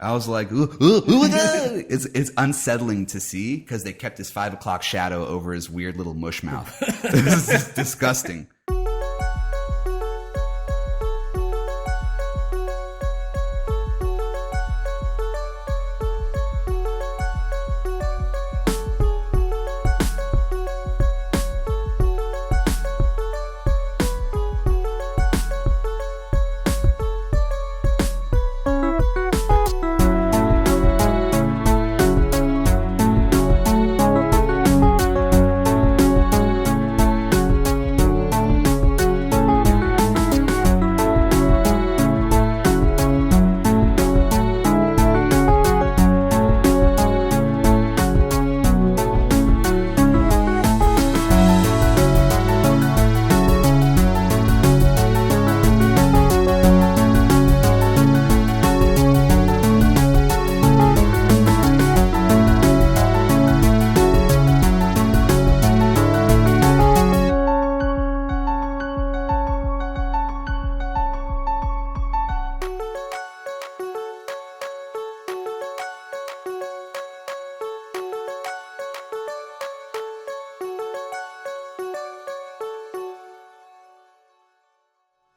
I was like, ooh, ooh, ooh, no. It's unsettling to see because they kept his 5 o'clock shadow over his weird little mush mouth. This is disgusting.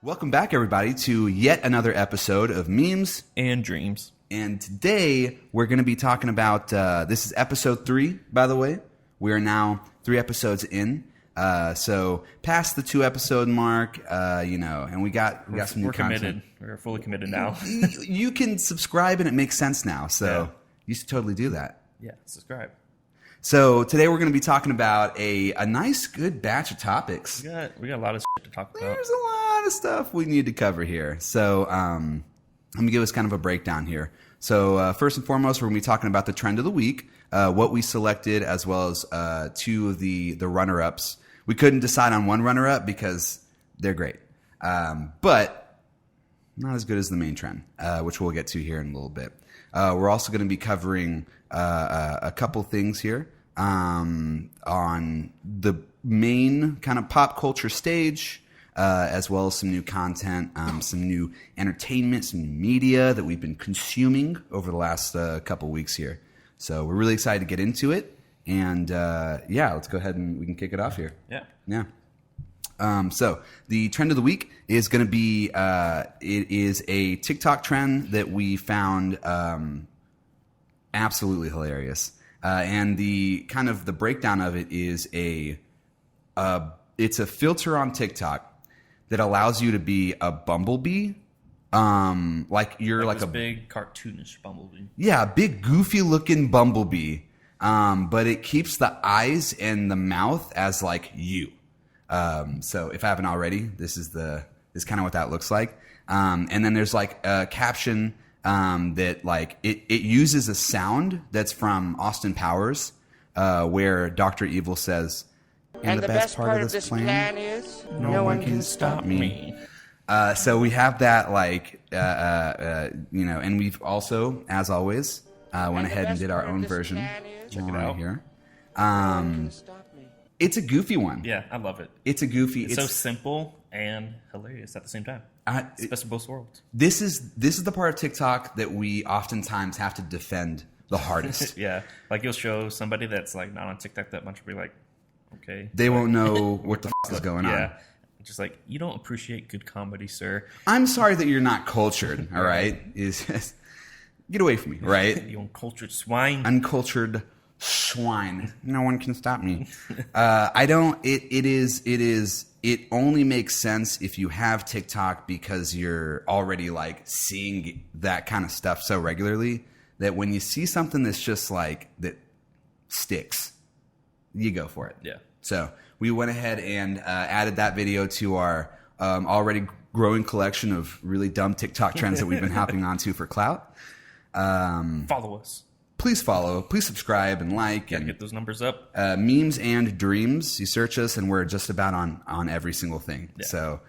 Welcome back, everybody, to yet another episode of Memes and Dreams. And today we're going to be talking about, this is episode 3, by the way. We are now 3 episodes in. So past the 2 episode mark, and we got some new content. Committed. We're fully committed now. You can subscribe and it makes sense now. So yeah. You should totally do that. Yeah, subscribe. So today we're going to be talking about a nice, good batch of topics. We got a lot of shit to talk about. There's a lot of stuff we need to cover here. So let me give us kind of a breakdown here. So first and foremost, we're going to be talking about the trend of the week, what we selected, as well as 2 of the runner-ups. We couldn't decide on one runner-up because they're great, but not as good as the main trend, which we'll get to here in a little bit. We're also going to be covering a couple things here on the main kind of pop culture stage, as well as some new content, some new entertainment, some new media that we've been consuming over the last couple weeks here. So we're really excited to get into it. And let's go ahead and we can kick it off here. Yeah. So the trend of the week is going to be, it is a TikTok trend that we found absolutely hilarious. And the kind of the breakdown of it is it's a filter on TikTok that allows you to be a bumblebee. Like you're like a big cartoonish bumblebee. Yeah, a big goofy looking bumblebee. But it keeps the eyes and the mouth as like you. So if I haven't already, this is kind of what that looks like. And then there's like a caption that like it uses a sound that's from Austin Powers, where Dr. Evil says, and the best part of this plan is no one can stop me. So we have that like, and we've also, as always, went ahead and did our own version. Check it out here. It's a goofy one. Yeah, I love it. It's a goofy. It's so simple and hilarious at the same time. It's the best of both worlds. This is the part of TikTok that we oftentimes have to defend the hardest. Yeah, like you'll show somebody that's like not on TikTok that much, will be like, okay, they won't know what the f is going on. Yeah, just like you don't appreciate good comedy, sir. I'm sorry that you're not cultured. All right, get away from me, right? You uncultured swine. Uncultured swine. No one can stop me. I don't. It only makes sense if you have TikTok because you're already like seeing that kind of stuff so regularly that when you see something that's just like that sticks, you go for it. Yeah. So we went ahead and added that video to our already growing collection of really dumb TikTok trends that we've been hopping onto for clout. Follow us. Please follow. Please subscribe and like. Gotta get those numbers up. Memes and Dreams. You search us, and we're just about on every single thing. Yeah. So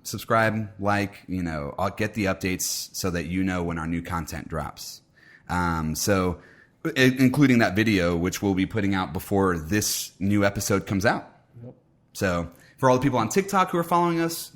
subscribe, like. I'll get the updates so that you know when our new content drops. So including that video, which we'll be putting out before this new episode comes out. Yep. So for all the people on TikTok who are following us,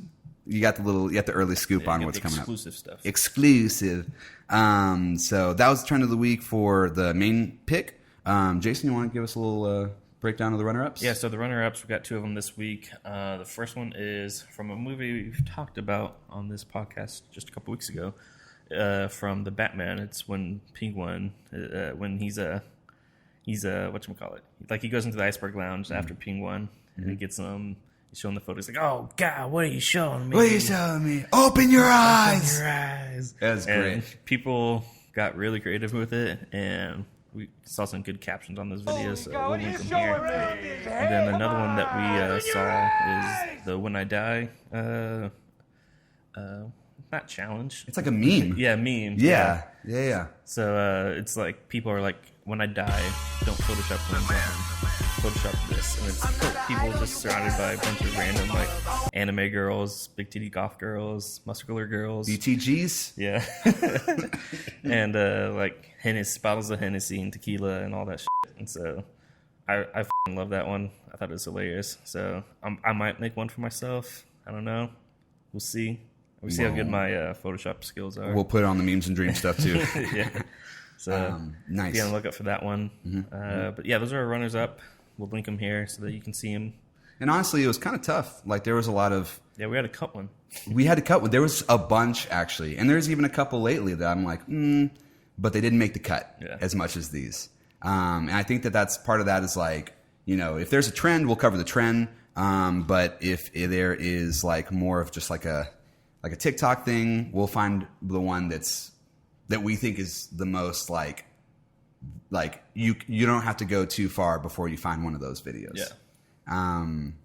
you got the early scoop on what's coming up. Exclusive stuff. Exclusive. So that was the trend of the week for the main pick. Jason, you want to give us a little breakdown of the runner-ups? Yeah, so the runner-ups, we've got 2 of them this week. The first one is from a movie we've talked about on this podcast just a couple weeks ago, from the Batman. It's when Penguin, when he's whatchamacallit, like he goes into the Iceberg Lounge after Penguin, and he gets he's showing the photo. He's like, "Oh God, what are you showing me? What are you showing me? Open your eyes! Open your eyes!" That's great. People got really creative with it, and we saw some good captions on those videos, so we'll link them here. And then another one that we saw is the When I Die, not challenge. It's like a meme. Yeah, meme. Yeah. So it's like people are like, when I die, don't Photoshop things on. Photoshop this. And it's people just surrounded by a bunch of random like anime girls, big titty goth girls, muscular girls. BTGs? Yeah. And like bottles of Hennessy and tequila and all that shit. And so I f***ing love that one. I thought it was hilarious. So I might make one for myself. I don't know. We'll see. We'll see how good my Photoshop skills are. We'll put it on the memes and dream stuff too. Yeah. So nice. Be on the lookout for that one. But yeah, those are our runners up. We'll link them here so that you can see them. And honestly, it was kind of tough. Like there was a lot of... Yeah, we had to cut one. We had to cut one. There was a bunch actually. And there's even a couple lately that I'm like, but they didn't make the cut as much as these. And I think that's part of that is like, if there's a trend, we'll cover the trend. But if there is like more of just like a TikTok thing, we'll find the one that we think is the most like you don't have to go too far before you find one of those videos. Yeah.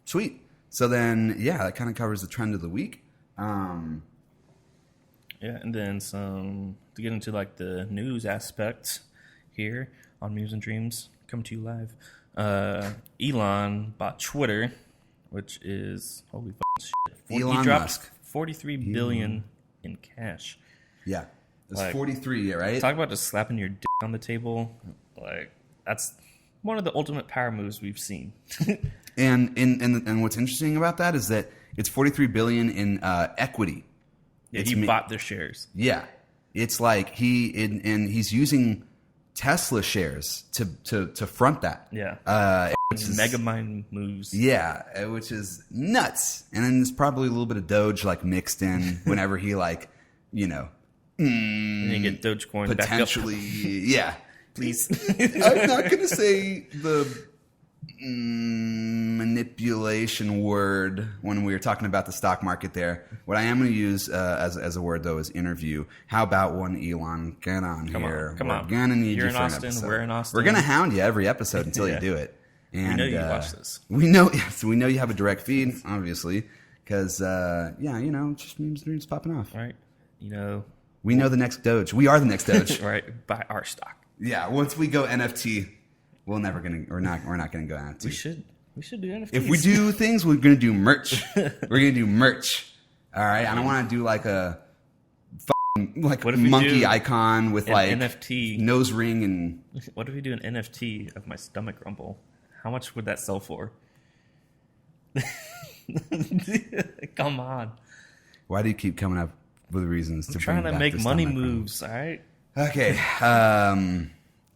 Sweet. So then, that kind of covers the trend of the week. Yeah, and then some to get into like the news aspect here on Muse and Dreams, coming to you live. Elon bought Twitter, which is holy shit. Elon he dropped Musk. $43 billion in cash. Yeah. It's Like, 43, right? Talk about just slapping your dick on the table. Like, that's one of the ultimate power moves we've seen. And what's interesting about that is that it's $43 billion in equity. Yeah, he bought their shares. Yeah. It's like he's using Tesla shares to front that. Yeah. Mega mind moves. Yeah, which is nuts. And then there's probably a little bit of Doge like mixed in whenever he like, and you get Dogecoin potentially, back up. Please. I'm not going to say the manipulation word when we were talking about the stock market there. What I am going to use as a word, though, is interview. How about one, Elon? Get on here. Come on. We're going to need You're you in for an Austin. episode. We're in Austin. We're going to hound you every episode until Yeah. you do it. And, we know you watch this. We know you have a direct feed, obviously, because, just memes and dreams popping off. Right. We know the next Doge. We are the next Doge. Right. Buy our stock. Yeah, once we go NFT, we're not gonna go NFT. We should do NFTs. If we do things, we're gonna do merch. We're gonna do merch. All right. I don't want to do like a monkey icon with like NFT nose ring and. What if we do an NFT of my stomach rumble? How much would that sell for? Come on. Why do you keep coming up with reasons to trying bring to back make the money stomach rumble? moves? All right. Okay.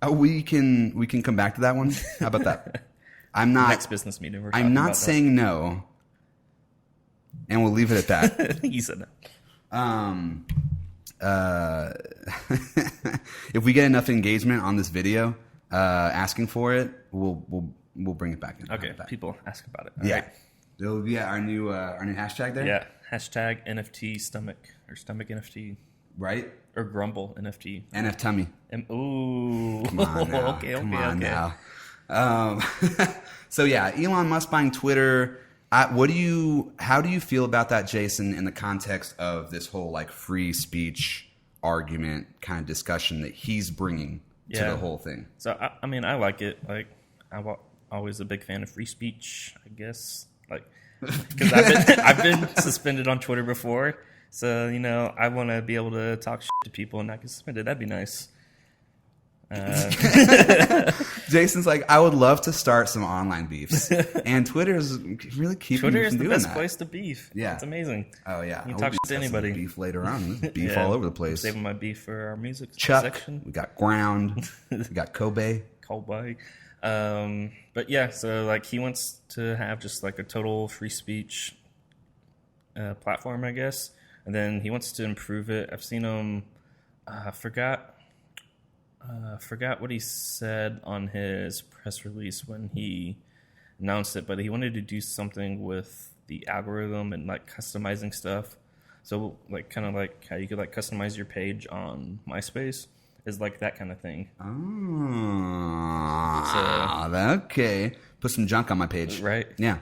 We can come back to that one. How about that? I'm not Next business meeting. I'm not saying no, and we'll leave it at that. You said no. If we get enough engagement on this video, asking for it, we'll bring it back in. Okay. People ask about it. Yeah. Right. It'll be our new hashtag there. Yeah. Hashtag NFT stomach or stomach NFT Right. or grumble NFT. NF tummy. Ooh. Come on now. Okay. Come on now. So yeah, Elon Musk buying Twitter. How do you feel about that, Jason, in the context of this whole like free speech argument kind of discussion that he's bringing to the whole thing? So I mean, I like it. Like I'm always a big fan of free speech, I guess. Like because I've been suspended on Twitter before, so I want to be able to talk shit to people and not get suspended. That'd be nice. Jason's like, I would love to start some online beefs, and Twitter is really keeping Twitter me is from the doing best that. place to beef. Yeah. It's amazing. Oh yeah, You I can talk hope shit to we have some anybody. beef later on. There's beef Yeah. all over the I'm place. saving my beef for our music Chuck, section. we got Ground, we got Kobe. Cowboy. But yeah, so like he wants to have just like a total free speech platform, I guess, and then he wants to improve it. I've seen him. Forgot what he said on his press release when he announced it, but he wanted to do something with the algorithm and like customizing stuff. So like kind of like how you could like customize your page on MySpace is like that kind of thing. Oh, okay. Put some junk on my page. Right. Yeah.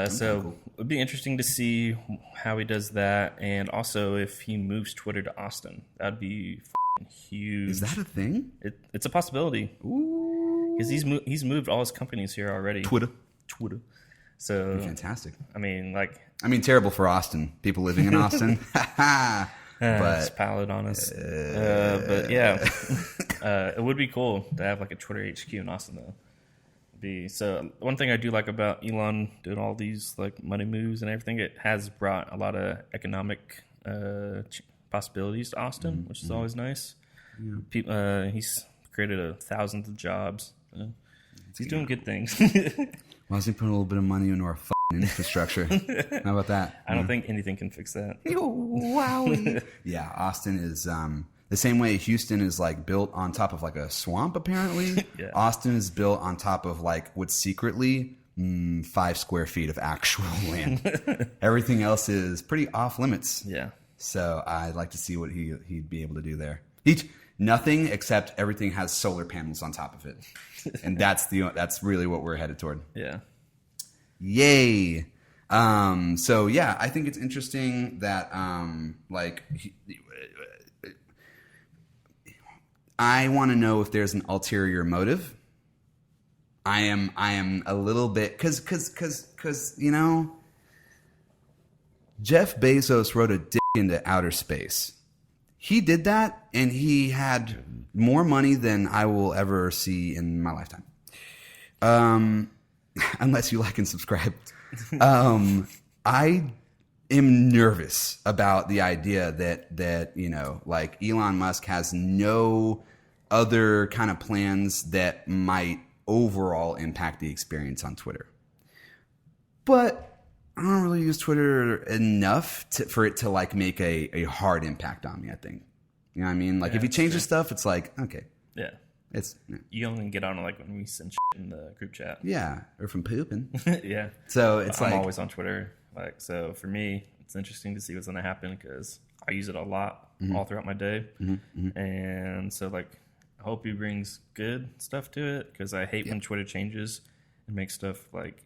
So cool. it'd be interesting to see how he does that, and also if he moves Twitter to Austin. That'd be huge. Is that a thing? It's a possibility. Ooh. Because he's moved all his companies here already. Twitter. So Fantastic. I mean, terrible for Austin. People living in Austin. it's pallet on us. But yeah, it would be cool to have like a Twitter HQ in Austin though. So one thing I do like about Elon doing all these like money moves and everything, it has brought a lot of economic possibilities to Austin, which is always nice. Yeah. He's created thousands of jobs. He's doing good things. Why doesn't he put a little bit of money into our infrastructure? How about that? I don't think anything can fix that. Wow. Yeah, Austin is the same way Houston is like built on top of like a swamp, apparently. Yeah. Austin is built on top of like what's secretly 5 square feet of actual land. Everything else is pretty off limits. Yeah. So I'd like to see what he'd be able to do there. Nothing except everything has solar panels on top of it. And that's really what we're headed toward. Yeah. Yay. So yeah, I think it's interesting that I want to know if there's an ulterior motive. I am a little bit cuz Jeff Bezos wrote a dick into outer space. He did that, and he had more money than I will ever see in my lifetime. Unless you like and subscribe. I am nervous about the idea that like Elon Musk has no other kind of plans that might overall impact the experience on Twitter. But I don't really use Twitter enough for it to like make a hard impact on me, I think. You know what I mean? Like if he changes stuff, it's like, okay. Yeah. You only get on like when we send shit in the group chat. Yeah. Or from pooping. Yeah. So it's I'm always on Twitter. Like, so for me, it's interesting to see what's going to happen because I use it a lot all throughout my day. And so like, I hope he brings good stuff to it because I hate when Twitter changes and makes stuff like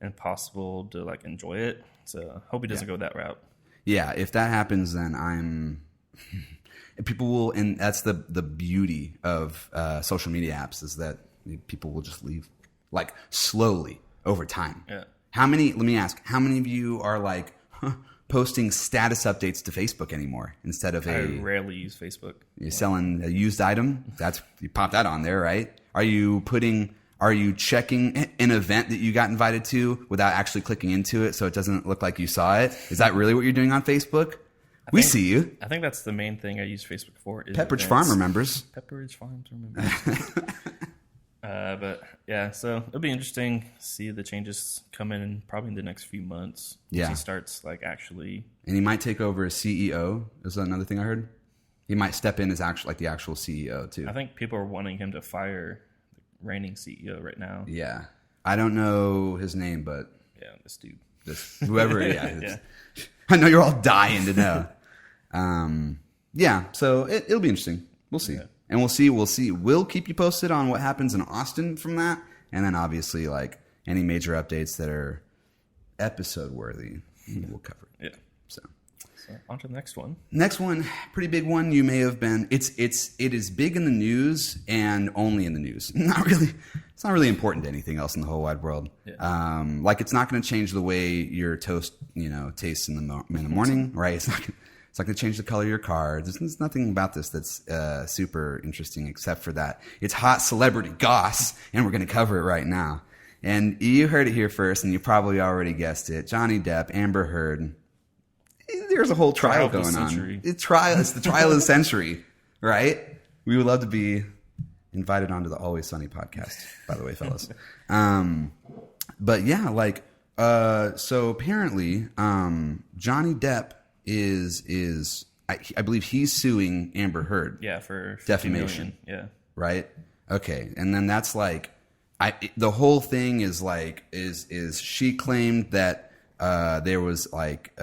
impossible to like enjoy it. So I hope he doesn't go that route. Yeah, if that happens, then people will, and that's the beauty of social media apps is that people will just leave, like slowly over time. Yeah. Let me ask, how many of you are like posting status updates to Facebook anymore instead of I rarely use Facebook. You're selling a used item? You pop that on there, right? Are you checking an event that you got invited to without actually clicking into it so it doesn't look like you saw it? Is that really what you're doing on Facebook? We see you. I think that's the main thing I use Facebook for. Is Pepperidge Farm remembers. Pepperidge Farms remembers. But yeah, so it'll be interesting to see the changes come in probably in the next few months. Yeah. He starts like actually. And he might take over as CEO. Is that another thing I heard? He might step in as the actual CEO too. I think people are wanting him to fire the reigning CEO right now. Yeah. I don't know his name, but yeah, this dude. Whoever, yeah. I know you're all dying to know. Yeah, so it'll be interesting. We'll see. Yeah. And we'll see. We'll keep you posted on what happens in Austin from that. And then obviously like any major updates that are episode worthy, we'll cover it. Yeah. So on to the next one. Next one, pretty big one. You may have been. It is big in the news and only in the news. Not really. It's not really important to anything else in the whole wide world. Yeah. Like it's not going to change the way your toast, tastes in the morning, right? It's not going to change the color of your car. There's nothing about this that's super interesting except for that. It's hot celebrity goss, and we're going to cover it right now. And you heard it here first, and you probably already guessed it. Johnny Depp, Amber Heard. There's a whole trial going on. It's the trial of the century, right? We would love to be invited onto the Always Sunny podcast, by the way, fellas. But yeah, like, so apparently, Johnny Depp is I believe he's suing Amber Heard. Yeah, for defamation. Yeah. Right. Okay. And then that's like, the whole thing is like, is she claimed that, there was like,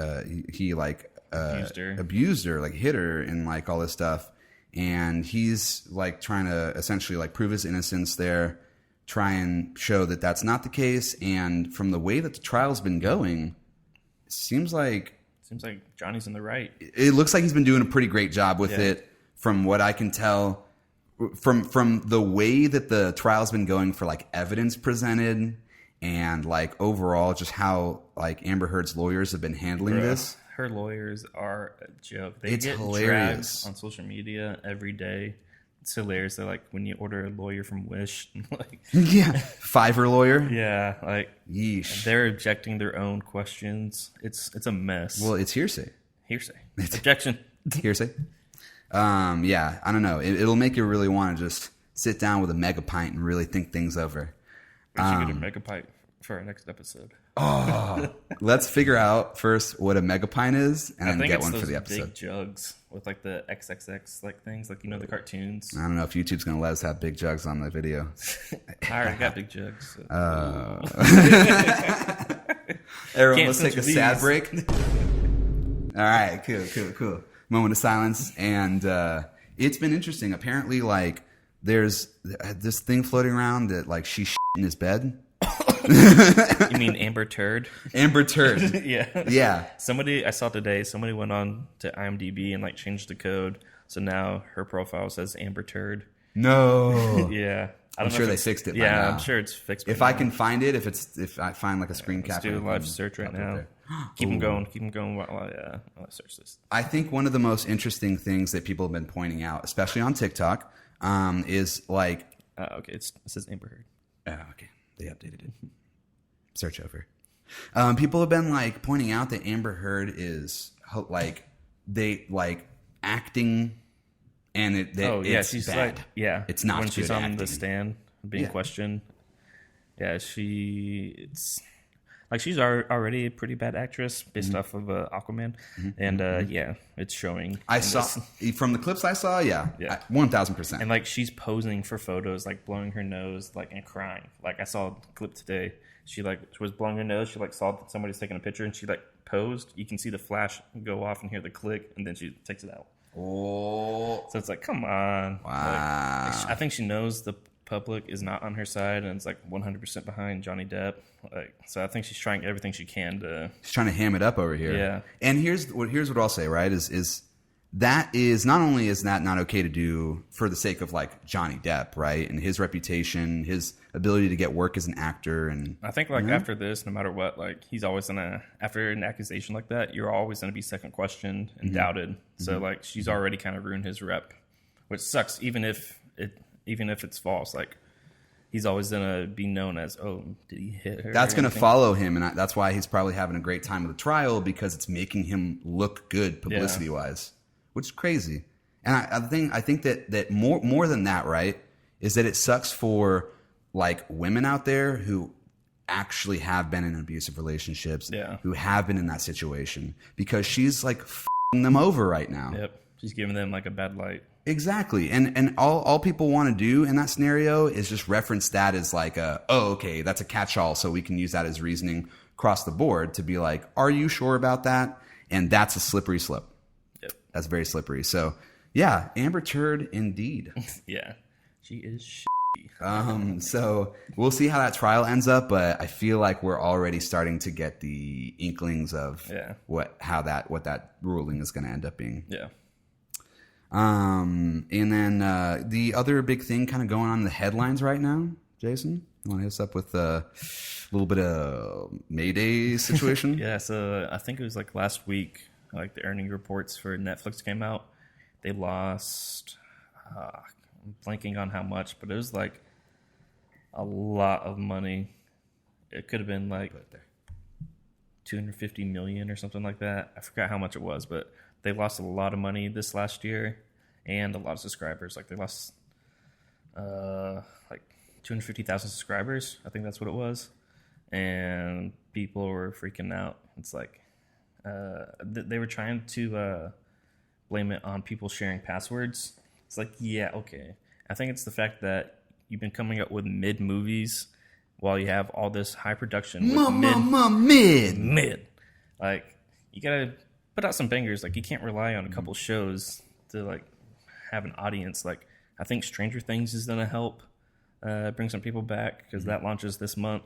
he like, abused her, like hit her and like all this stuff. And he's like trying to essentially like prove his innocence there, try and show that that's not the case. And from the way that the trial's been going, it seems like Johnny's in the right. It looks like he's been doing a pretty great job with it, from what I can tell, from the way that the trial's been going for like evidence presented and like overall just how like Amber Heard's lawyers have been handling this. Her lawyers are a joke. They it's get hilarious dragged on social media every day. It's hilarious. They're like when you order a lawyer from Wish, like Fiverr lawyer. Yeah, like yeesh. They're objecting their own questions. It's a mess. Well, it's hearsay. Objection. Hearsay. Yeah, I don't know. It'll make you really want to just sit down with a mega pint and really think things over. We should get a mega pint for our next episode. Oh, let's figure out first what a mega pint is, and then get one for the episode. Big jugs with like the XXX like things, like the cartoons. I don't know if YouTube's gonna let us have big jugs on the video. I already got big jugs. So. Everyone, let's take a sad break. All right, cool. Moment of silence, and it's been interesting. Apparently, like there's this thing floating around that like she shit in his bed. You mean Amber Turd? Amber Turd. Yeah. I saw today, somebody went on to IMDb and like changed the code. So now her profile says Amber Turd. No. Yeah. I'm sure they fixed it by now. Yeah, I'm sure it's fixed. If I can find it, if I find like a screen cap. Let's do a live search right now. Keep them going while I search this. I think one of the most interesting things that people have been pointing out, especially on TikTok, is like... okay, it says Amber Heard. Oh, okay. They updated it. Search over. People have been like pointing out that Amber Heard is like acting, and it's she's bad. like it's not when she's on acting. the stand being questioned. Yeah, it's like she's already a pretty bad actress based off of Aquaman, and it's showing. I saw from the clips I saw, 1,000%. And like she's posing for photos, like blowing her nose, like and crying. Like I saw a clip today. She was blowing her nose. She like saw that somebody's taking a picture, and she like posed. You can see the flash go off and hear the click, and then she takes it out. Oh, so it's like, come on! Wow. Like, I think she knows the public is not on her side, and it's like 100% behind Johnny Depp. Like, so I think she's trying everything she can to. She's trying to ham it up over here. Yeah. And here's what I'll say. Right? Is that is not only is that not okay to do for the sake of like Johnny Depp, right, and his reputation, his ability to get work as an actor, and I think like after this, no matter what, like he's always after an accusation like that, you're always gonna be second questioned and doubted. So like she's already kind of ruined his rep, which sucks. Even if it's false, like he's always gonna be known as, oh, did he hit her? That's gonna follow him, and that's why he's probably having a great time with the trial, because it's making him look good publicity wise. Which is crazy. And I think that more than that, right, is that it sucks for like women out there who actually have been in abusive relationships, who have been in that situation, because she's like f***ing them over right now. Yep. She's giving them like a bad light. Exactly. And all people want to do in that scenario is just reference that as like okay, that's a catch-all, so we can use that as reasoning across the board to be like, are you sure about that? And that's a slippery slope. That's very slippery. So, yeah, Amber Turd indeed. Yeah, she is So we'll see how that trial ends up, but I feel like we're already starting to get the inklings of what that ruling is going to end up being. Yeah. And then the other big thing kind of going on in the headlines right now, Jason, you want to hit us up with a little bit of Mayday situation? Yeah. So I think it was like last week. like the earning reports for Netflix came out. They lost, I'm blanking on how much, but it was like a lot of money. It could have been like 250 million or something like that. I forgot how much it was, but they lost a lot of money this last year and a lot of subscribers. Like they lost like 250,000 subscribers. I think that's what it was. And people were freaking out. It's like they were trying to blame it on people sharing passwords. It's like, yeah, okay. I think it's the fact that you've been coming up with mid movies while you have all this high production with mid. Like, you gotta put out some bangers. Like, you can't rely on a couple shows to like have an audience. Like, I think Stranger Things is gonna help bring some people back because that launches this month.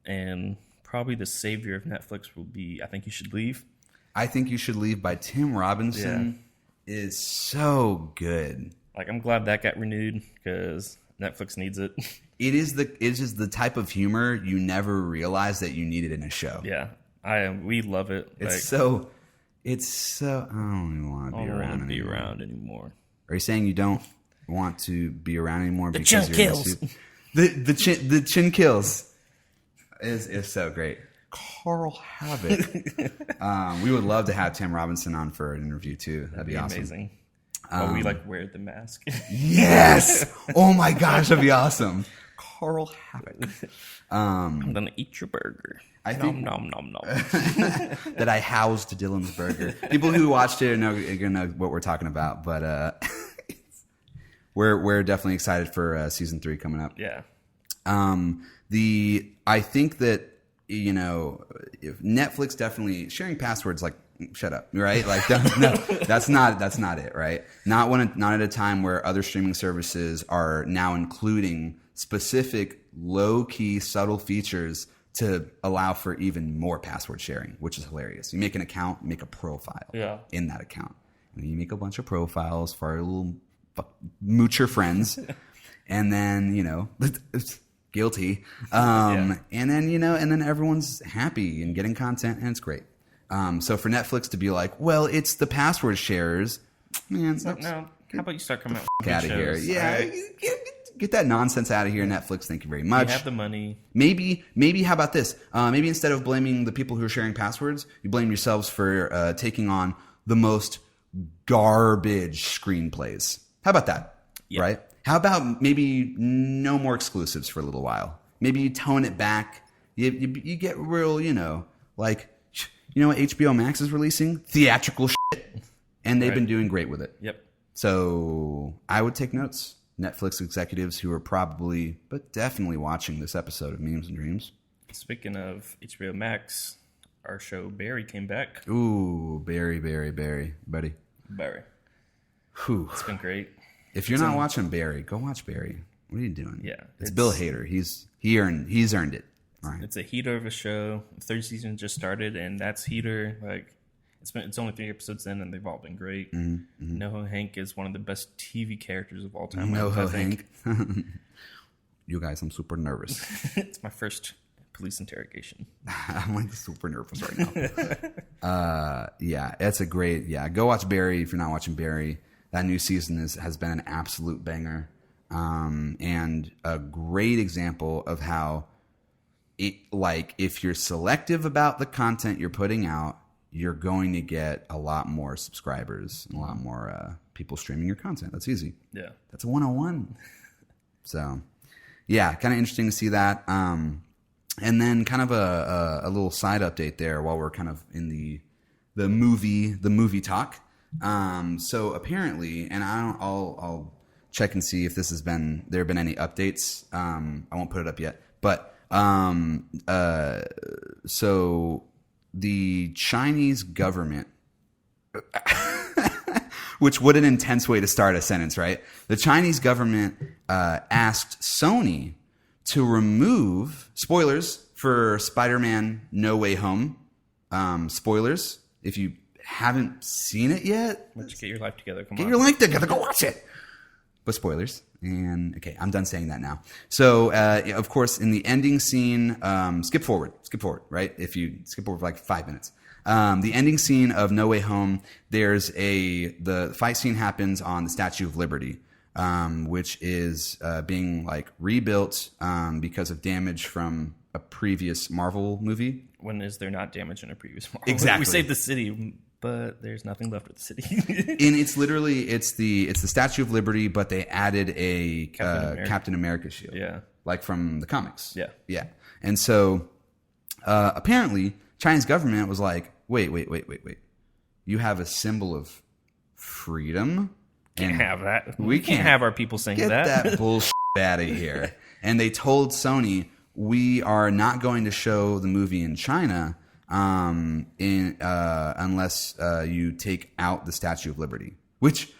And probably the savior of Netflix will be I Think You Should Leave. I Think You Should Leave by Tim Robinson is so good. Like, I'm glad that got renewed because Netflix needs it. It's just the type of humor you never realize that you needed in a show. Yeah, we love it. It's so. I don't even want to be around anymore. Are you saying you don't want to be around anymore? The chin kills. The chin kills is so great. Carl Havoc. We would love to have Tim Robinson on for an interview too. That'd be awesome. Amazing. But we like wear the mask. Yes. Oh my gosh, that'd be awesome. Carl Havoc. I'm gonna eat your burger. I think nom nom nom. that I housed Dylan's burger. People who watched it are gonna know what we're talking about, but we're definitely excited for season 3 coming up. Yeah. I think that, you know, if Netflix definitely sharing passwords, like, shut up, right? Like, no, that's not it, right? Not at a time where other streaming services are now including specific low key subtle features to allow for even more password sharing, which is hilarious. You make an account, you make a profile in that account. And you make a bunch of profiles for our little moocher friends. And then, you know, guilty. And then, you know, and then everyone's happy and getting content and it's great. So for Netflix to be like, well, it's the password sharers, man. No, how about you start coming out of here? Yeah. Right? Get that nonsense out of here, Netflix. Thank you very much. You have the money. Maybe how about this? Maybe instead of blaming the people who are sharing passwords, you blame yourselves for taking on the most garbage screenplays. How about that? Yeah. Right? How about maybe no more exclusives for a little while? Maybe you tone it back. You get real, you know, like, you know what HBO Max is releasing? Theatrical shit. And they've been doing great with it. Yep. So I would take notes. Netflix executives who are probably, but definitely watching this episode of Memes and Dreams. Speaking of HBO Max, our show Barry came back. Ooh, Barry, buddy. Barry. Whew. It's been great. If you're not watching Barry, go watch Barry. What are you doing? Yeah. It's Bill Hader. He's earned it. Right. It's a heater of a show. The third season just started, and that's heater. Like, it's only 3 episodes in, and they've all been great. Mm-hmm. NoHo Hank is one of the best TV characters of all time. NoHo Hank. You guys, I'm super nervous. It's my first police interrogation. I'm like super nervous right now. Yeah, it's a great. Yeah, go watch Barry if you're not watching Barry. That new season has been an absolute banger, and a great example of how if you're selective about the content you're putting out, you're going to get a lot more subscribers and a lot more people streaming your content. That's easy. Yeah. That's a 101. So, yeah, kind of interesting to see that. And then kind of a little side update there while we're kind of in the movie talk. So apparently, and I'll check and see if there have been any updates. I won't put it up yet, but so the Chinese government, which what an intense way to start a sentence, right? The Chinese government asked Sony to remove spoilers for Spider-Man No Way Home. Spoilers, if you haven't seen it yet, get your life together. Get your life together. Go watch it. But spoilers. And okay, I'm done saying that now. So, of course, in the ending scene, skip forward, right? If you skip forward for like 5 minutes. The ending scene of No Way Home, the fight scene happens on the Statue of Liberty, which is being like rebuilt because of damage from a previous Marvel movie. When is there not damage in a previous Marvel? Exactly. We saved the city, but there's nothing left of the city. And it's the Statue of Liberty, but they added a Captain America shield. Yeah. Like from the comics. Yeah. Yeah. And so apparently Chinese government was like, wait. You have a symbol of freedom? Can't have that. We can't have our people saying get that bullshit out of here. And they told Sony, we are not going to show the movie in China unless you take out the Statue of Liberty. Which,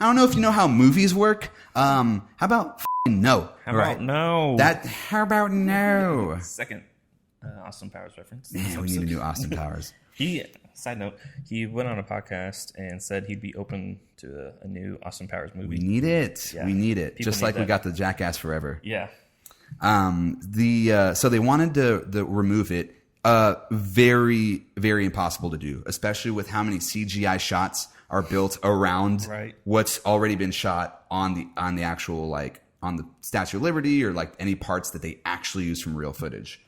I don't know if you know how movies work. How about no? How about no? How about no? Second Austin Powers reference. Man, we need a new Austin Powers. Side note, he went on a podcast and said he'd be open to a new Austin Powers movie. We need it. Yeah. We need it. People Just need like we that. got the Jackass Forever. Yeah. So they wanted to remove it. Very, very impossible to do, especially with how many CGI shots are built around what's already been shot on the actual, like, on the Statue of Liberty, or like any parts that they actually use from real footage.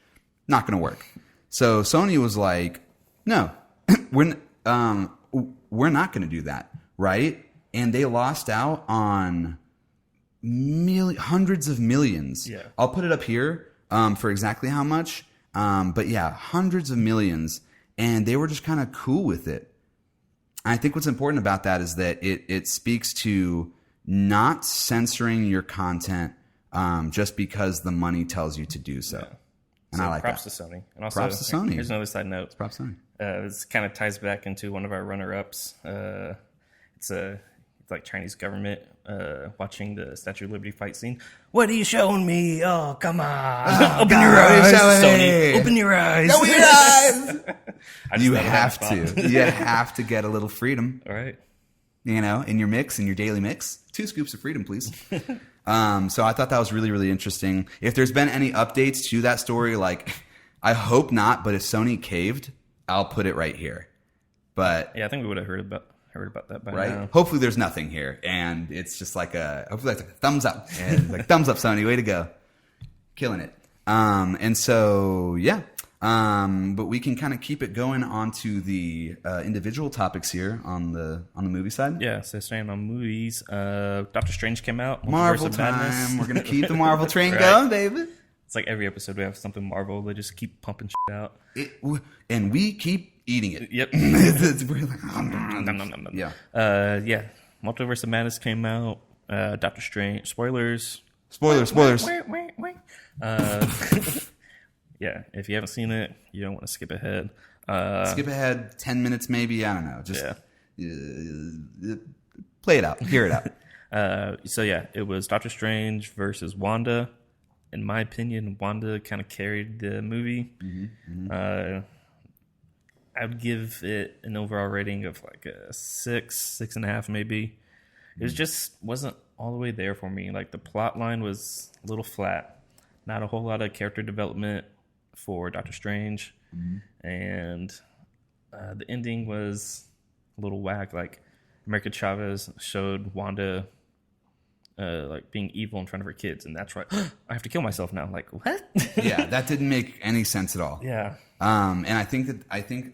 Not going to work. So Sony was like, no, we're not going to do that, right? And they lost out on hundreds of millions. Yeah. I'll put it up here for exactly how much. But yeah, hundreds of millions. And they were just kind of cool with it. I think what's important about that is that it speaks to not censoring your content just because the money tells you to do so. Yeah. And I like props that. to Sony. And also, props to Sony. Here's another side note. Props to Sony. This kind of ties back into one of our runner-ups. It's like Chinese government watching the Statue of Liberty fight scene. What are you showing me? Oh, come on. Open your eyes, Sony. Open your eyes. Open your eyes. You have to. You have to get a little freedom. All right. You know, in your mix, in your daily mix. 2 scoops of freedom, please. So I thought that was really, really interesting. If there's been any updates to that story, like, I hope not, but if Sony caved, I'll put it right here. But yeah, I think we would have heard about that by right? now. Hopefully there's nothing here, and it's just like hopefully that's like a thumbs up. And like, thumbs up, Sony, way to go. Killing it. And so, yeah. But we can kind of keep it going onto the individual topics here on the movie side. Yeah, so staying on movies, Doctor Strange came out. Marvel time. We're gonna keep the Marvel train going, baby. It's like every episode we have something Marvel. They just keep pumping shit out, and we keep eating it. Yep. We're like, nom, nom, nom. Yeah. Yeah. Multiverse of Madness came out. Doctor Strange. Spoilers. Yeah, if you haven't seen it, you don't want to skip ahead. Skip ahead 10 minutes maybe. I don't know. Just play it out. Hear it out. So yeah, it was Doctor Strange versus Wanda. In my opinion, Wanda kind of carried the movie. I would give it an overall rating of like a 6.5 maybe. It wasn't all the way there for me. Like, the plot line was a little flat. Not a whole lot of character development for Doctor Strange. And the ending was a little whack. Like, America Chavez showed Wanda like being evil in front of her kids, and that's right. I have to kill myself now. Like, what? Yeah, that didn't make any sense at all. Yeah. And I think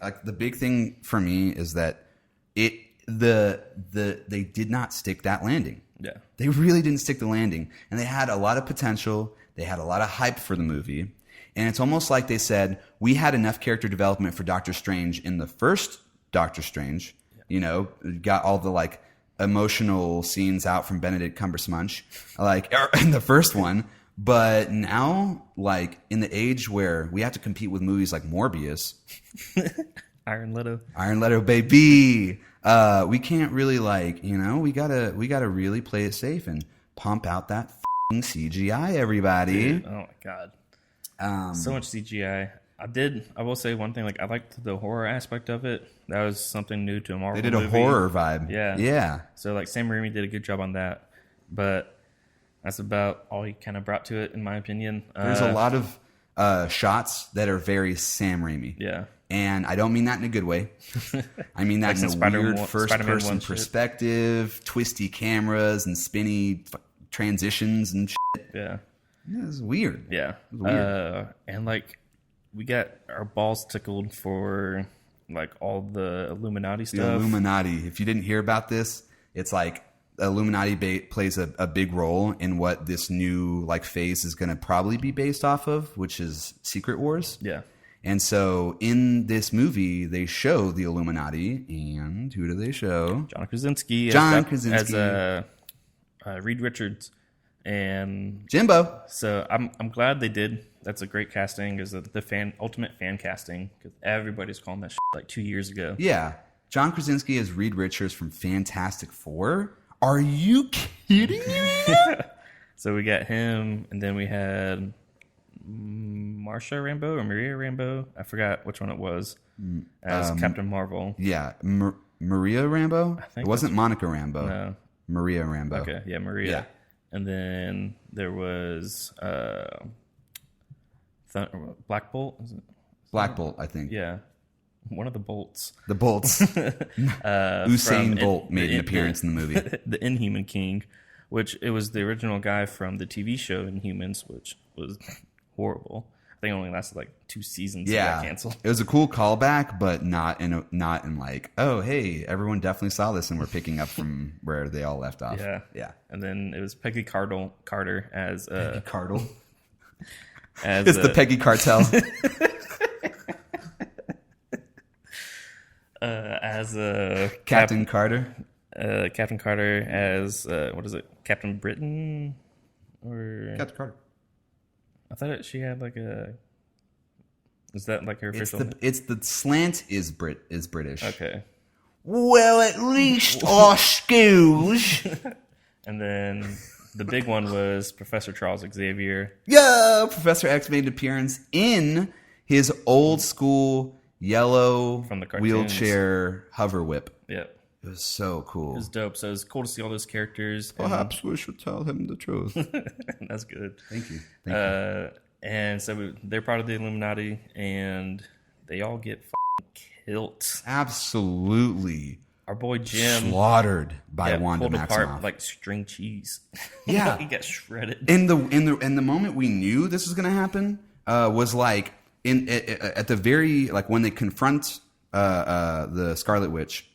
like the big thing for me is that they did not stick that landing. Yeah. They really didn't stick the landing, and they had a lot of potential. They had a lot of hype for the movie, and it's almost like they said, we had enough character development for Doctor Strange in the first Doctor Strange. Yeah. You know, got all the like emotional scenes out from Benedict Cumbersmunch, like in the first one. But now, like, in the age where we have to compete with movies like Morbius, Iron Leto, baby, we can't really, like, you know, we gotta really play it safe and pump out that f***ing CGI, everybody. Dude, oh my god, so much CGI. I will say one thing, like, I liked the horror aspect of it. That was something new to a Marvel movie. They did a horror vibe. Yeah. So, like, Sam Raimi did a good job on that. But that's about all he kind of brought to it, in my opinion. There's a lot of shots that are very Sam Raimi. Yeah. And I don't mean that in a good way. I mean that Like in a weird first-person perspective, twisty cameras and spinny transitions and shit. Yeah. Yeah, it's weird. Yeah. It was weird. And like we got our balls tickled for like all the Illuminati stuff. The Illuminati. If you didn't hear about this, it's like Illuminati plays a big role in what this new like phase is going to probably be based off of, which is Secret Wars. Yeah. And so in this movie, they show the Illuminati, and who do they show? John Krasinski. As Reed Richards and Jimbo. So I'm glad they did. That's a great casting. Is the ultimate fan casting because everybody's calling that shit like 2 years ago. Yeah, John Krasinski as Reed Richards from Fantastic Four. Are you kidding me? So we got him, and then we had Maria Rambeau. I forgot which one it was as Captain Marvel. Yeah, Maria Rambeau. It wasn't Monica Rambeau. No. Maria Rambeau. Okay, yeah, Maria. Yeah. And then there was Black Bolt. Is it? Black Bolt, I think. Yeah, one of the bolts. The Bolts. Usain Bolt made an appearance in the movie. The Inhuman King, which it was the original guy from the TV show Inhumans, which was horrible. I think it only lasted like 2 seasons. Yeah, got canceled. It was a cool callback, but not in like, oh hey, everyone definitely saw this and we're picking up from where they all left off. Yeah. And then it was Peggy Carter as Peggy Carter. As it's the Peggy Cartel. As Captain Carter. Captain Carter as what is it? Captain Britain or Captain Carter. I thought she had like a. Is that like her official? It's the slant is British. Okay. Well, at least our schools. And then the big one was Professor Charles Xavier. Yeah, Professor X made an appearance in his old school yellow From the cartoons. wheelchair hover whip. Yep. It was so cool. It was dope. So it was cool to see all those characters. Perhaps we should tell him the truth. That's good. Thank you. Thank you. And so they're part of the Illuminati, and they all get killed. Absolutely. Our boy Jim slaughtered by Wanda pulled apart Maximoff. like string cheese. Yeah, he got shredded. In the moment we knew this was going to happen was like at the very like when they confront the Scarlet Witch.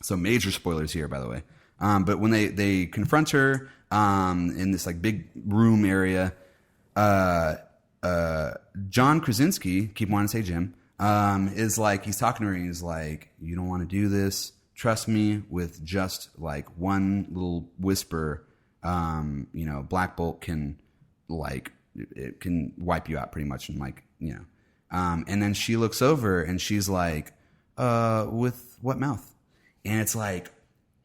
So major spoilers here, by the way. But when they confront her in this like big room area, John Krasinski, keep wanting to say Jim, is like he's talking to her and he's like, "You don't want to do this. Trust me. With just like one little whisper, Black Bolt can like it can wipe you out pretty much." And like and then she looks over and she's like, "With what mouth?" And it's like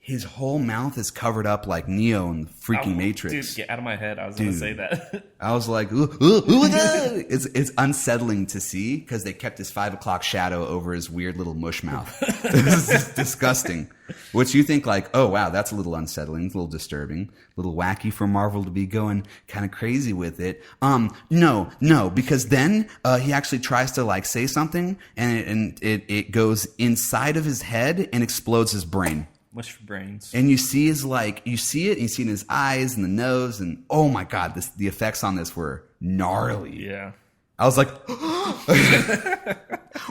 his whole mouth is covered up like Neo in the freaking Matrix. Dude, get out of my head. I was going to say that. I was like, ooh, it's unsettling to see because they kept his 5 o'clock shadow over his weird little mush mouth. This is disgusting. Which you think like, oh, wow, that's a little unsettling, a little disturbing, a little wacky for Marvel to be going kind of crazy with it. No, because then he actually tries to like say something and it goes inside of his head and explodes his brain. Mush for brains. And you see his like you see it in his eyes and the nose and oh my god, the effects on this were gnarly. Yeah. I was like,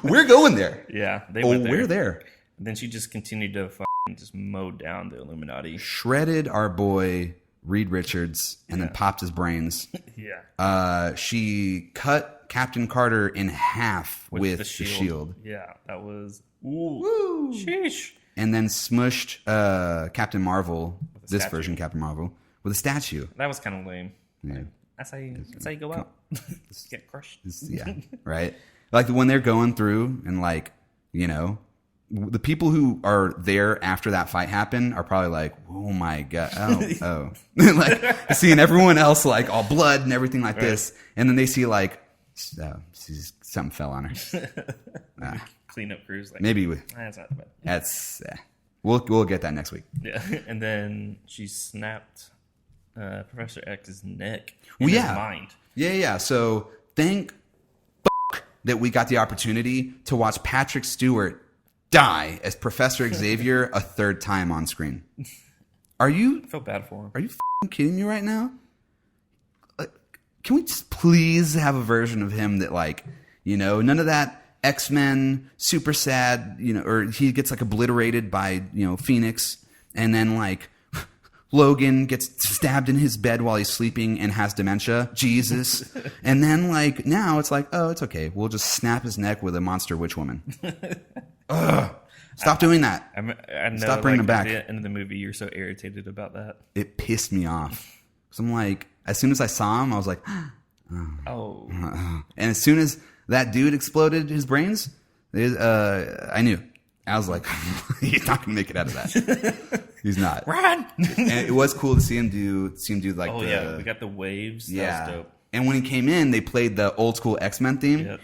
we're going there. Yeah, they went there. We're there. And then she just continued to just mow down the Illuminati. Shredded our boy Reed Richards and then popped his brains. Yeah. She cut Captain Carter in half with the shield. Yeah, that was woo. Sheesh. And then smushed Captain Marvel, this version Captain Marvel, with a statue. That was kind of lame. Yeah. That's how you go out. Get crushed. Yeah, right? Like when they're going through and like, the people who are there after that fight happened are probably like, oh my God. Oh. Like seeing everyone else like all blood and everything like this. And then they see like, something fell on her. Cleanup crews. Like, maybe that's not bad. That's we'll get that next week. Yeah, and then she snapped Professor X's neck. His mind. Yeah. So thank that we got the opportunity to watch Patrick Stewart die as Professor Xavier a third time on screen. I feel bad for him. Are you f***ing kidding me right now? Like, can we just please have a version of him that, like, you know, none of that X-Men, super sad, you know, or he gets like obliterated by, you know, Phoenix, and then like Logan gets stabbed in his bed while he's sleeping and has dementia. Jesus. And then like now it's like, oh, it's okay. We'll just snap his neck with a monster witch woman. Ugh. Stop doing that. I know, stop bringing him back. At the end of the movie, you're so irritated about that. It pissed me off. So I'm like, as soon as I saw him, I was like, oh. And as soon as that dude exploded his brains, I knew. I was like, he's not gonna make it out of that. He's not. Run! And it was cool to see him do like. Oh yeah, we got the waves. Yeah. That was dope. And when he came in, they played the old school X-Men theme. Yep.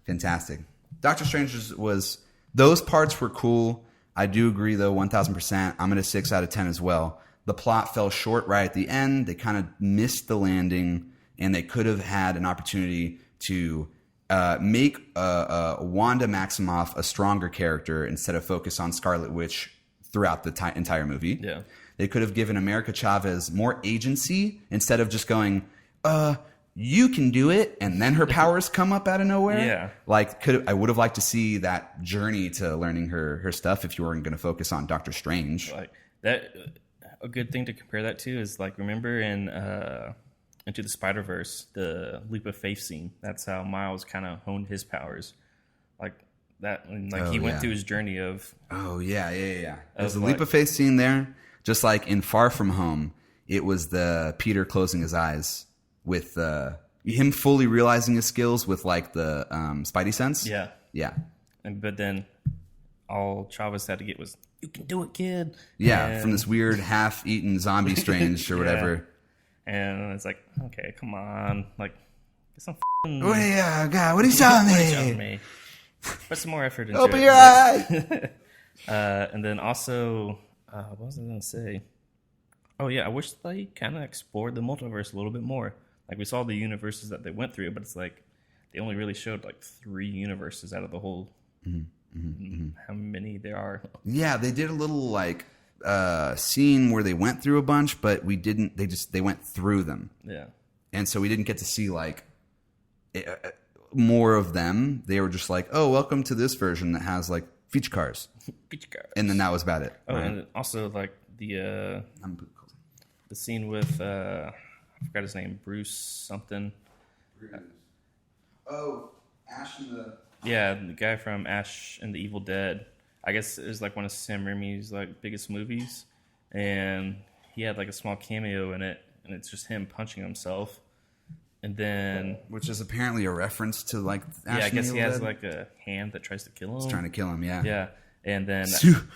Fantastic. Doctor Strange those parts were cool. I do agree though, 1000%. I'm at a 6 out of 10 as well. The plot fell short right at the end. They kind of missed the landing, and they could have had an opportunity to make Wanda Maximoff a stronger character instead of focus on Scarlet Witch throughout the entire movie. Yeah. They could have given America Chavez more agency instead of just going, you can do it, and then her powers come up out of nowhere. Yeah. Like, I would have liked to see that journey to learning her stuff if you weren't going to focus on Doctor Strange. Like that, a good thing to compare that to is like, remember in Into the Spider-Verse, the leap of faith scene. That's how Miles kind of honed his powers. Like that, like he went through his journey of. Oh yeah. There's a like, leap of faith scene there, just like in Far From Home. It was the Peter closing his eyes with him fully realizing his skills with like the Spidey sense. Yeah. But then all Chavez had to get was, "You can do it, kid." Yeah, from this weird half-eaten zombie Strange or whatever. And it's like, okay, come on, like, get some. Oh yeah, God, what are you telling me? Put some more effort into Open it. your eye. And then also, what was I going to say? Oh yeah, I wish they kind of explored the multiverse a little bit more. Like we saw the universes that they went through, but it's like they only really showed like 3 universes out of the whole. How many there are? Yeah, they did a little like scene where they went through a bunch, but we didn't. They went through them. Yeah, and so we didn't get to see like more of them. They were just like, "Oh, welcome to this version that has like feature cars," and then that was about it. Oh, right? And also like the scene with I forgot his name, Bruce something. Oh, Ash and the. Yeah, the guy from Ash and the Evil Dead. I guess it was like one of Sam Raimi's like biggest movies, and he had like a small cameo in it, and it's just him punching himself. And then, which is apparently a reference to like Ash I guess and the he Evil has Dead? like a hand that tries to kill him. It's trying to kill him, yeah. Yeah, and then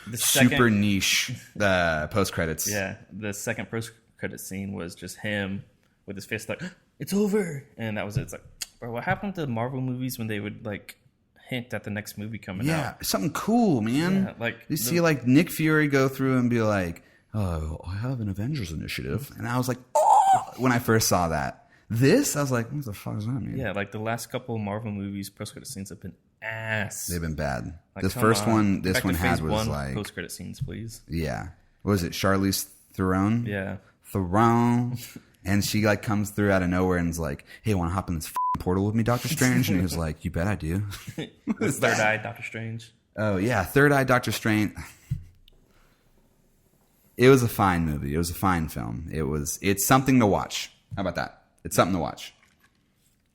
the super niche post credits. Yeah, the second post credit scene was just him with his fist like, "It's over," and that was it. It's like, bro, what happened to Marvel movies when they would like hint at the next movie coming out? Yeah, something cool, man. Yeah, like you see like Nick Fury go through and be like, "Oh, I have an Avengers initiative," and I was like, "Oh!" When I first saw that. This, I was like, "What the fuck is that mean?" Yeah, like the last couple of Marvel movies, post-credit scenes have been ass. They've been bad. Like, this first one, this one had was like post-credit scenes, please. Yeah, what was it? Charlize Theron. Yeah, Theron, and she like comes through out of nowhere and is like, "Hey, want to hop in this portal with me, Doctor Strange?" And he was like, "You bet I do." Third Eye Doctor Strange. Oh yeah, Third Eye Doctor Strange. It was a fine movie. It was a fine film. It's something to watch. How about that? It's something to watch.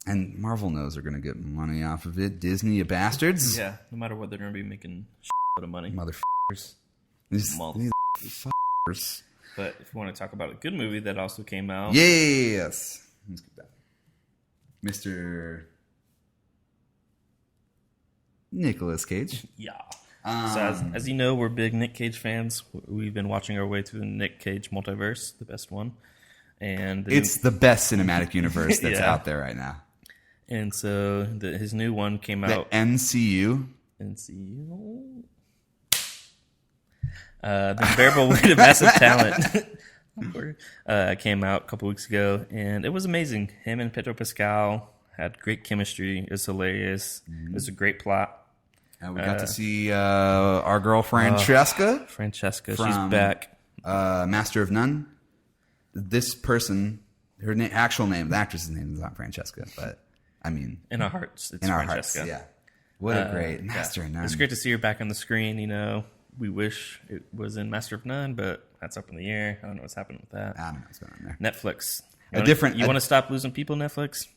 And Marvel knows they're going to get money off of it. Disney, you bastards. Yeah, no matter what, they're going to be making of money. Motherfuckers. These motherfuckers. But if you want to talk about a good movie that also came out. Yes. Let's get that. Mr. Nicolas Cage. Yeah. So as you know, we're big Nick Cage fans. We've been watching our way through the Nick Cage multiverse, the best one. And it's the best cinematic universe that's out there right now. And so his new one came out. The MCU. The unbearable weight of massive talent. Came out a couple weeks ago, and it was amazing. Him and Pedro Pascal had great chemistry. It was hilarious. It was a great plot. And we got to see our girl Francesca. Francesca, From, she's back. Master of None. This person, her actual name, the actress's name is not Francesca, but I mean, In our hearts, it's in our Francesca. hearts, yeah. What a great Master of None. It's great to see her back on the screen. You know, we wish it was in Master of None, but that's up in the air. I don't know what's happening with that. I don't know what's going on there. Netflix. A You want to stop losing people, Netflix?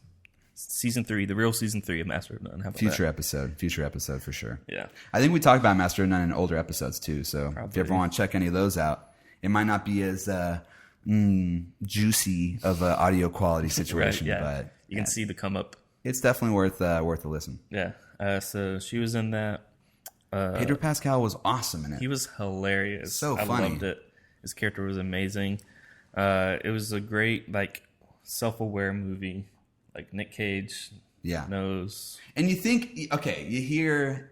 Season 3, the real season 3 of Master of None. How about Future episode for sure. Yeah. I think we talked about Master of None in older episodes too. So Probably. if you ever want to check any of those out, it might not be as juicy of an audio quality situation, Right, yeah. but You can see the come up. it's definitely worth a listen. Yeah. So she was in that. Pedro Pascal was awesome in it. He was hilarious. So I funny. loved it. His character was amazing. It was a great, like, self-aware movie. Like, Nick Cage knows. And you think, okay, you hear,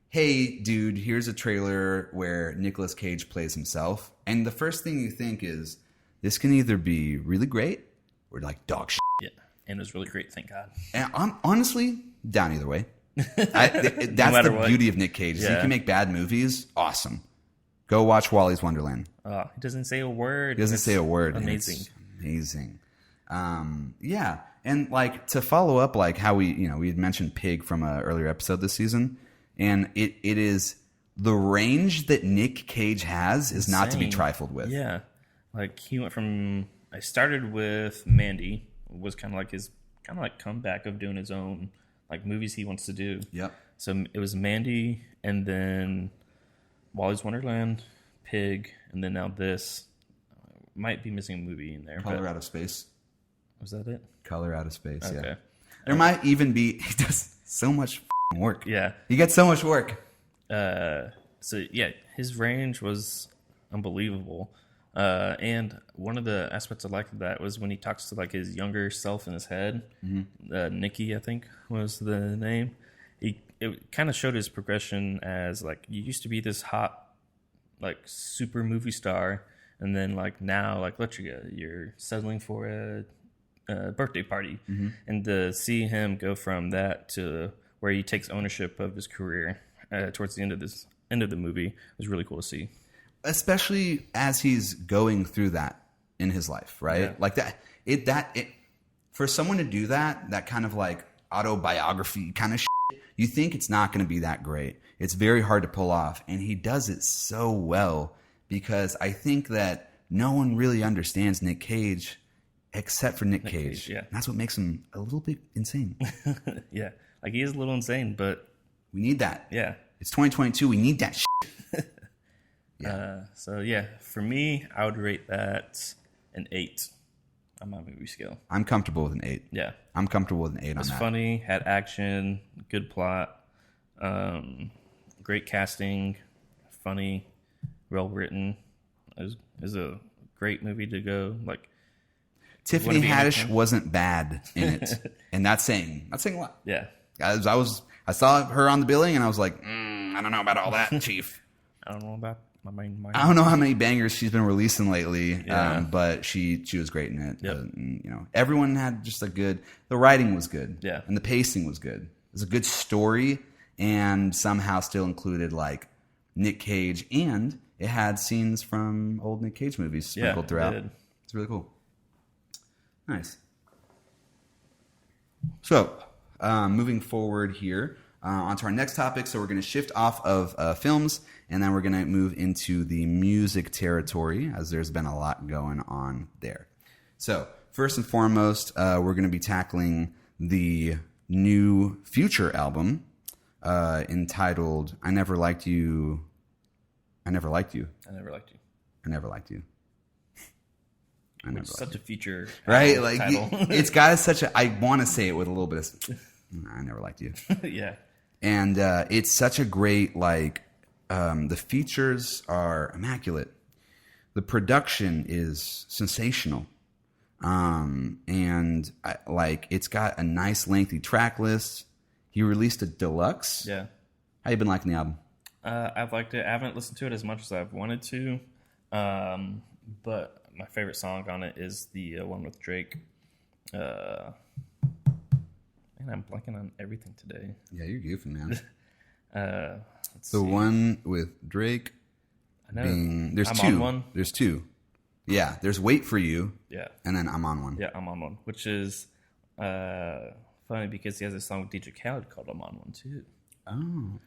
hey, dude, here's a trailer where Nicolas Cage plays himself. And the first thing you think is, this can either be really great or like dog shit. Yeah. And it was really great, thank God. And I'm honestly down either way. That's the beauty of Nick Cage. Yeah. He can make bad movies. Awesome. Go watch Wally's Wonderland. He doesn't say a word. He doesn't say a word. Amazing. It's amazing. Yeah. And like to follow up, like how we had mentioned Pig from an earlier episode this season. And it is the range that Nick Cage has is not to be trifled with. Yeah. Like he went from, I started with Mandy, was kind of like his comeback of doing his own like movies he wants to do. Yep. So it was Mandy, and then Wally's Wonderland, Pig, and then now this. Might be missing a movie in there. Color Out of Space. Was that it? Color Out of Space, Okay. yeah. There might even be, he does so much work. Yeah. He gets so much work. So yeah, his range was unbelievable. And one of the aspects I liked of that was when he talks to like his younger self in his head. Mm-hmm. Nikki, I think, was the name. It kind of showed his progression as like you used to be this hot, like super movie star, and then like now like you're settling for a birthday party, mm-hmm. and to see him go from that to where he takes ownership of his career towards the end of the movie was really cool to see. Especially as he's going through that in his life, right? Yeah. Like that for someone to do that kind of like autobiography kind of shit, you think it's not going to be that great. It's very hard to pull off, and he does it so well because I think that no one really understands Nick Cage except for Nick Cage. Yeah. That's what makes him a little bit insane. Yeah. Like he is a little insane, but we need that. Yeah. It's 2022. We need that shit. Yeah. So yeah, for me, I would rate that an 8 on my movie scale. I'm comfortable with an 8. Yeah. I'm comfortable with an 8 on that. It's funny, had action, good plot, great casting, funny, well written. It was a great movie to go. Like Tiffany Haddish wasn't bad in it, and that's saying a lot. Yeah. I saw her on the billing, and I was like, I don't know about all that, Chief. I don't know about my main. I don't know how many bangers she's been releasing lately, Yeah. But she was great in it. Yep. And, everyone had just the writing was good, Yeah. and the pacing was good. It was a good story, and somehow still included like Nick Cage, and it had scenes from old Nick Cage movies sprinkled throughout. It did. It's really cool. Nice. So, moving forward here onto our next topic. So we're going to shift off of films, and then we're going to move into the music territory, as there's been a lot going on there. So first and foremost, we're going to be tackling the new Future album entitled "I Never Liked You." I never liked you. I never liked you. I never liked you. I never liked Such a feature, right? Like title. it's got such a. I want to say it with a little bit of. I never liked you. Yeah. And it's such a great like. The features are immaculate. The production is sensational. And it's got a nice lengthy track list. He released a deluxe. Yeah. How you been liking the album? I've liked it. I haven't listened to it as much as I've wanted to. But my favorite song on it is the one with Drake. Man, I'm blanking on everything today. Yeah, you're goofing, man. Let's The see. one with Drake I know. there's I'm two. on one. There's two. Yeah, there's Wait For You, Yeah. and then I'm on one. Yeah, I'm on one. Which is funny because he has a song with DJ Khaled called I'm on one too.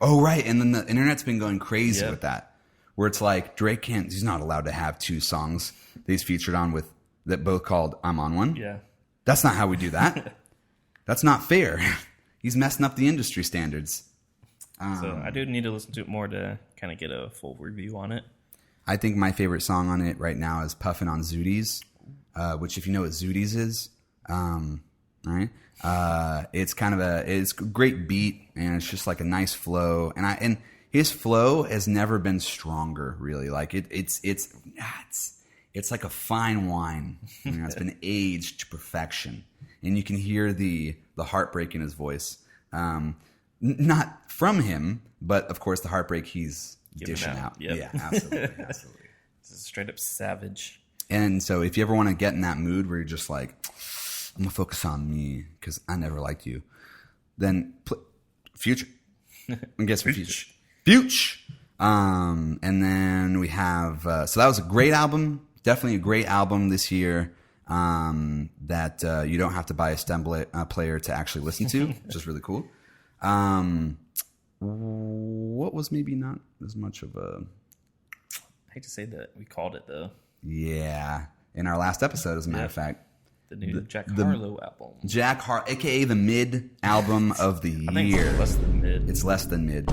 Oh, right. And then the internet's been going crazy Yep. with that, where it's like Drake he's not allowed to have two songs that he's featured on with that both called I'm on one. Yeah. That's not how we do that. That's not fair. He's messing up the industry standards. So I do need to listen to it more to kind of get a full review on it. I think my favorite song on it right now is Puffin' on Zooties, which if you know what Zooties is, right? It's kind of it's a great beat and it's just like a nice flow. And his flow has never been stronger, really. Like it's like a fine wine. You know, it's been aged to perfection. And you can hear the heartbreak in his voice. Not from him, but of course the heartbreak he's Giving dishing out. out. Yep. Yeah, absolutely. It's straight up savage. And so if you ever want to get in that mood where you're just like, I'm going to focus on me because I never liked you, then Future. And guess what? Future. Future. And then we have, so that was a great album. Definitely a great album this year that you don't have to buy a stem player to actually listen to, which is really cool. What was maybe not as much of a... I hate to say that we called it though. Yeah. In our last episode, as a matter of fact. The new Jack Harlow album. A.k.a. the mid album of the I think year. it's less than mid. It's less than mid.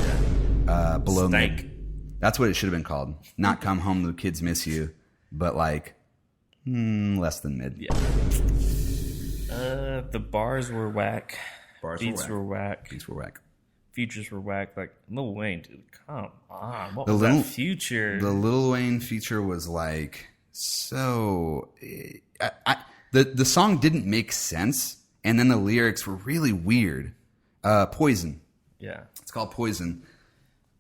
Below Stank. mid. That's what it should have been called. Not Come Home, the Kids Miss You, but like less than mid. Yeah. The bars were whack. Beats were whack. Beats were whack. Features were whack. Like Lil Wayne, dude, come on. What The was Lil- that future? The Lil Wayne feature was like so. The song didn't make sense, and then the lyrics were really weird. Poison. Yeah. It's called Poison.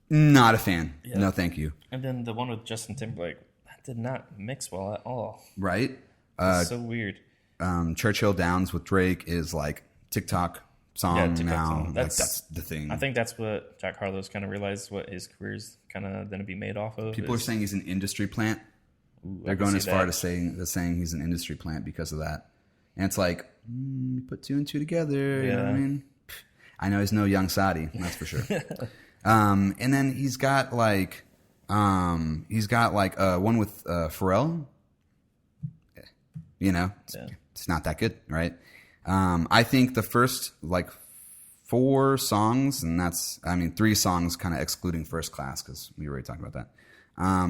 Not a fan. Yeah. No, thank you. And then the one with Justin Timberlake, that did not mix well at all. Right? It's so weird. Churchill Downs with Drake is like TikTok song TikTok now. song. Like, that's the thing. I think that's what Jack Harlow's kind of realized what his career's kind of going to be made off of. People are saying he's an industry plant. They're going as far to saying he's an industry plant because of that. And it's like, put two and two together. You know what I mean? I know he's no Young Sadi, that's for sure. And then he's got like one with Pharrell. You know, it's not that good, right? I think the first like 4 songs, and that's 3 songs, kind of excluding First Class because we already talked about that.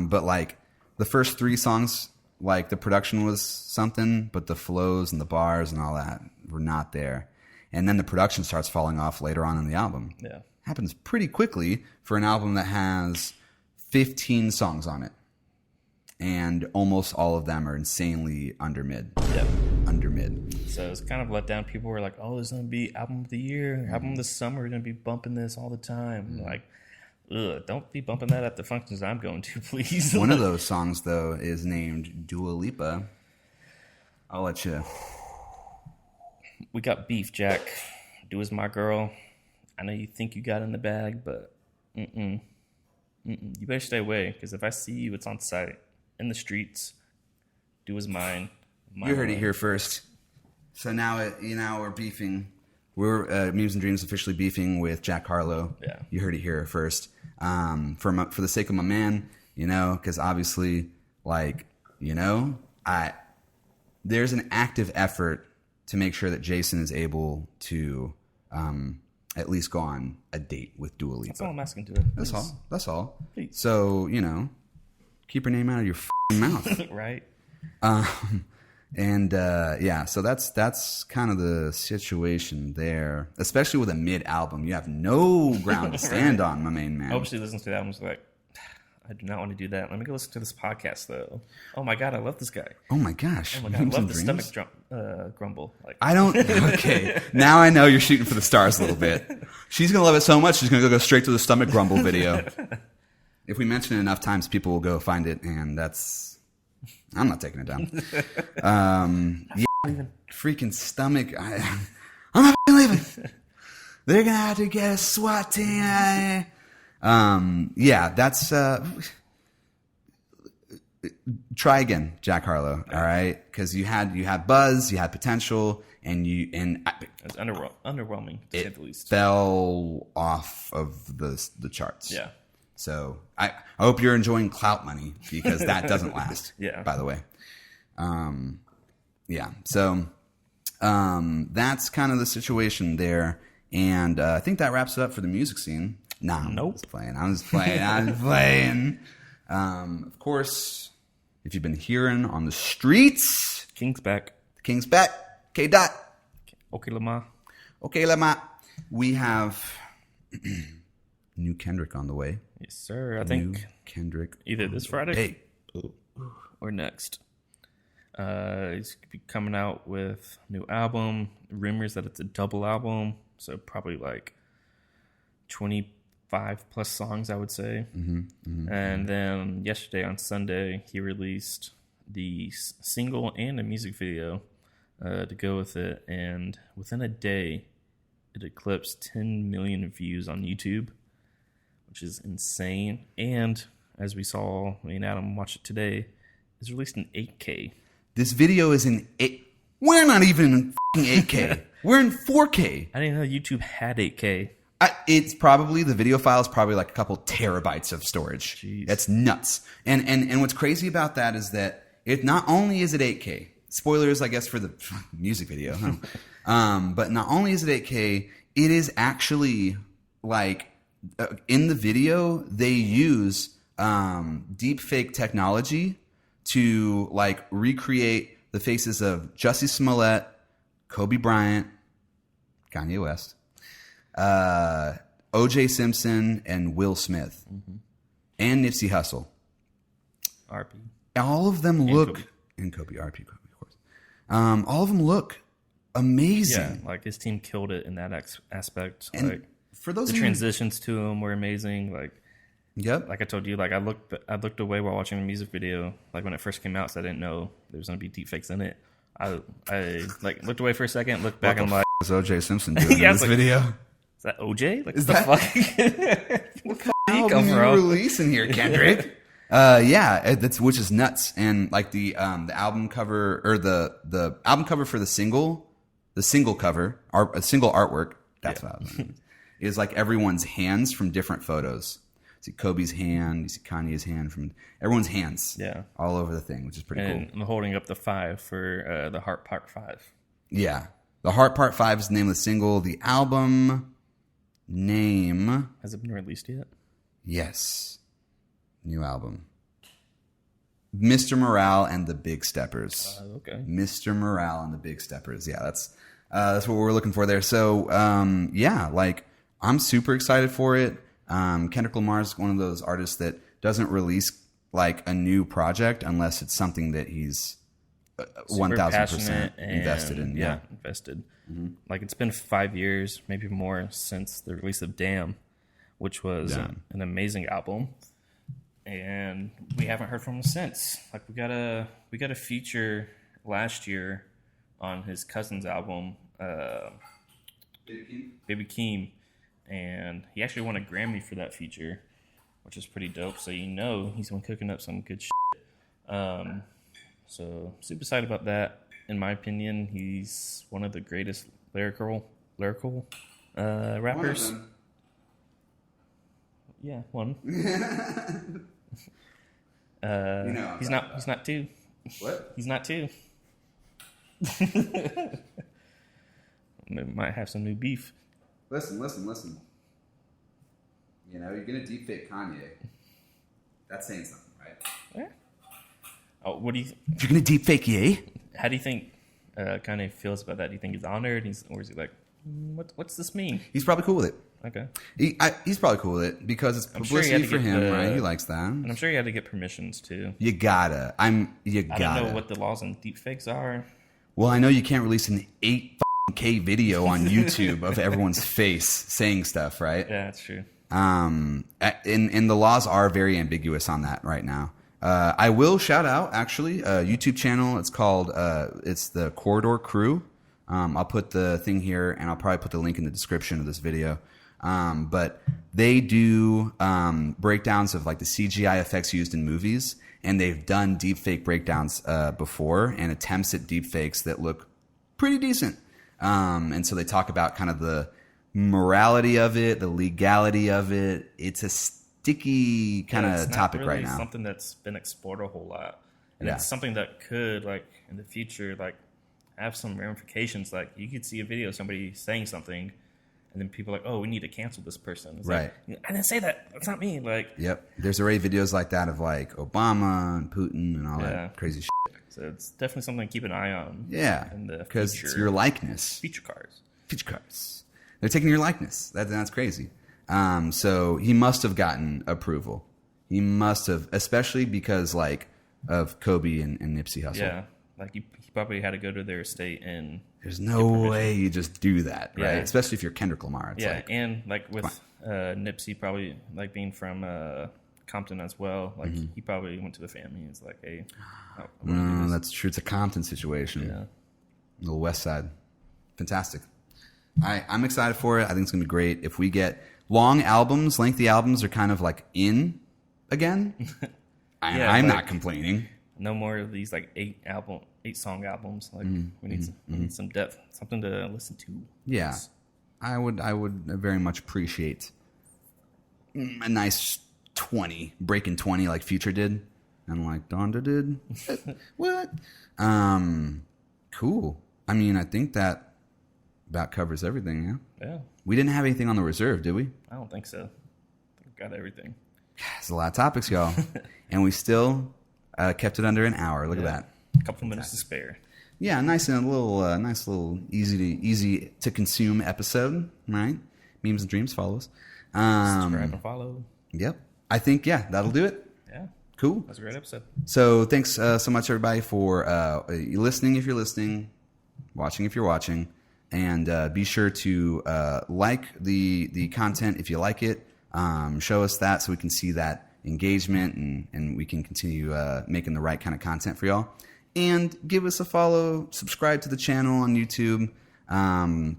But like the first 3 songs, like the production was something, but the flows and the bars and all that were not there. And then the production starts falling off later on in the album. Yeah. Happens pretty quickly for an album that has 15 songs on it. And almost all of them are insanely under mid. Yep. Under mid. So it's kind of let down. People were like, oh, this is going to be album of the year, album of the summer. We're going to be bumping this all the time. Like, don't be bumping that at the functions I'm going to, please. One of those songs, though, is named Dua Lipa. I'll let you. We got beef, Jack. Do as my girl. I know you think you got in the bag, but you better stay away, because if I see you, it's on site, in the streets. Do as mine. You heard it here first. So now, we're beefing. We're Memes and Dreams officially beefing with Jack Harlow. Yeah. You heard it here first. For the sake of my man, because obviously, there's an active effort to make sure that Jason is able to at least go on a date with Dua Lipa. That's all I'm asking to it. That's all. Please. So, keep her name out of your mouth. Right? So that's kind of the situation there, especially with a mid album. You have no ground to stand on, my main man. I hope she listens to that and was like, I do not want to do that. Let me go listen to this podcast, though. Oh my God, I love this guy. Oh my gosh. Oh my God, I love the stomach grumble. Like, I don't. Okay, now I know you're shooting for the stars a little bit. She's gonna love it so much she's gonna go straight to the stomach grumble video. If we mention it enough times, people will go find it, and I'm not taking it down. Freaking stomach. I'm not leaving. They're gonna have to get a SWAT team. That's. Try again, Jack Harlow. All right, because you had buzz, you had potential, and it was underwhelming. To say the least. Fell off of the charts. Yeah. So I hope you're enjoying clout money, because that doesn't last. Yeah. By the way. So that's kind of the situation there, and I think that wraps it up for the music scene. Nah, nope. I was playing. Of course, if you've been hearing on the streets, King's back. King's back. K. Dot. Okay, Lamar. We have new Kendrick on the way. Yes, sir. I think Kendrick either this Friday or next. He's coming out with a new album. Rumors that it's a double album, so probably like 25 plus songs, I would say. And then yesterday on Sunday, he released the single and a music video to go with it, and within a day, it eclipsed 10 million views on YouTube, which is insane. And as we saw, me and Adam watched it today, it's released in 8K. This video is in 8. We're not even in 8K. We're in 4K. I didn't know YouTube had 8K. It's probably, the video file is probably like a couple terabytes of storage. Jeez. That's nuts. And what's crazy about that is that it not only is it 8K, spoilers, I guess, for the music video, but not only is it 8K, it is actually like in the video they use deep fake technology to like recreate the faces of Jussie Smollett, Kobe Bryant, Kanye West, O.J. Simpson, and Will Smith, and Nipsey Hussle. RP. All of them look, and Kobe, RP, of course. All of them look amazing. Yeah, like his team killed it in that aspect. And like for those the transitions to him were amazing. Like, yep. Like I told you, like I looked away while watching the music video. Like when it first came out, so I didn't know there was gonna be deepfakes in it. I like looked away for a second, looked back, and I'm like, "What is O.J. Simpson doing in this video? Is that OJ? Like, is what that the fuck? What the album come you from? releasing here, Kendrick?" That's which is nuts. And like the album cover, or the album cover for the single cover, a single artwork. That's what I was mean, is like everyone's hands from different photos. You see Kobe's hand, you see Kanye's hand, from everyone's hands, all over the thing, which is pretty cool. And I'm holding up the 5 for the Heart Part 5. Yeah, the Heart Part 5 is the name of the single. The album name, has it been released yet? Yes, new album. Mr. Morale and the Big Steppers. Okay. Mr. Morale and the Big Steppers. Yeah, that's what we're looking for there. So, like I'm super excited for it. Kendrick Lamar is one of those artists that doesn't release like a new project unless it's something that he's 1,000% invested in. Yeah, invested. Like it's been 5 years, maybe more, since the release of Damn, which was an amazing album. And we haven't heard from him since. Like we got a feature last year on his cousin's album, Baby Keem, and he actually won a Grammy for that feature, which is pretty dope. So he's been cooking up some good shit. So super excited about that. In my opinion, he's one of the greatest lyrical rappers. One of them. Yeah, one. He's not two. What? He's not two. Might have some new beef. Listen. You know, you're gonna deepfake Kanye. That's saying something, right? Yeah. Oh, what do you? You're gonna deepfake Ye? How do you think Kanye feels about that? Do you think he's honored? Or is he like, what's this mean? He's probably cool with it. Okay. He's probably cool with it because it's publicity for him, right? He likes that. And I'm sure he had to get permissions too. You gotta. I don't know what the laws on deepfakes are. Well, I know you can't release an 8K video on YouTube of everyone's face saying stuff, right? Yeah, that's true. And the laws are very ambiguous on that right now. I will shout out actually a YouTube channel. It's called it's the Corridor Crew. I'll put the thing here, and I'll probably put the link in the description of this video. But they do breakdowns of like the CGI effects used in movies, and they've done deepfake breakdowns before and attempts at deepfakes that look pretty decent. And so they talk about kind of the morality of it, the legality of it. It's a sticky kind of topic really right now. Something that's been explored a whole lot, and Yeah. it's something that could, like, in the future, like, have some ramifications. Like, you could see a video of somebody saying something, and then people are like, "Oh, we need to cancel this person." It's Right. Like, I didn't say that. That's not me. Like, Yep. There's already videos like that of like Obama and Putin and all that crazy shit. so it's definitely something to keep an eye on. Yeah. in the Because future. it's your likeness. Feature cars. Feature cars. They're taking your likeness. That's crazy. So he must have gotten approval. He must have, especially because like of Kobe and Nipsey Hussle. Yeah, like he probably had to go to their estate and. There's no way you just do that, right? Yeah. Especially if you're Kendrick Lamar. It's like, and like with Nipsey probably like being from Compton as well. Like he probably went to the family. It's like, hey, that's true. It's a Compton situation. Yeah. Little West Side. Fantastic. I'm excited for it. I think it's going to be great. If we get long albums, lengthy albums are kind of like in again. I'm not complaining. No more of these like 8-song albums. Like we need some depth, something to listen to. Yeah. I would very much appreciate a nice 20, breaking 20 like Future did. And like Donda did. What? Cool. I mean, I think that about covers everything, yeah? Yeah. We didn't have anything on the reserve, did we? I don't think so. We've got everything. It's a lot of topics, y'all. And we still kept it under an hour. Look at that. A couple minutes to spare. Yeah, nice and a little, nice little easy to consume episode, right? Memes and Dreams follows. Subscribe and follow. Yep. I think, yeah, that'll do it. Yeah. Cool. That's a great episode. So thanks so much, everybody, for listening if you're listening, watching if you're watching. And be sure to like the content if you like it. Show us that so we can see that engagement and we can continue making the right kind of content for y'all. And give us a follow, subscribe to the channel on YouTube,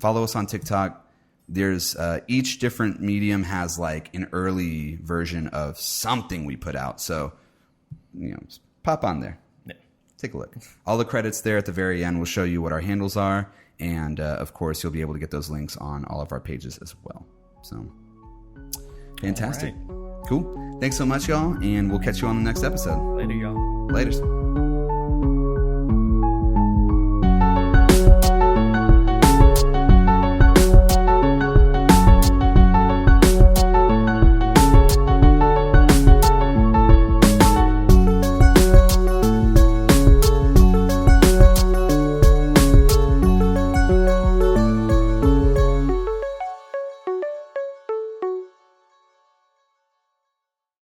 follow us on TikTok. There's each different medium has like an early version of something we put out. So, just pop on there. Yeah. Take a look. All the credits there at the very end will show you what our handles are. And, of course, you'll be able to get those links on all of our pages as well. So, fantastic. All right. Cool. Thanks so much, y'all. And we'll catch you on the next episode. Later, y'all. Later.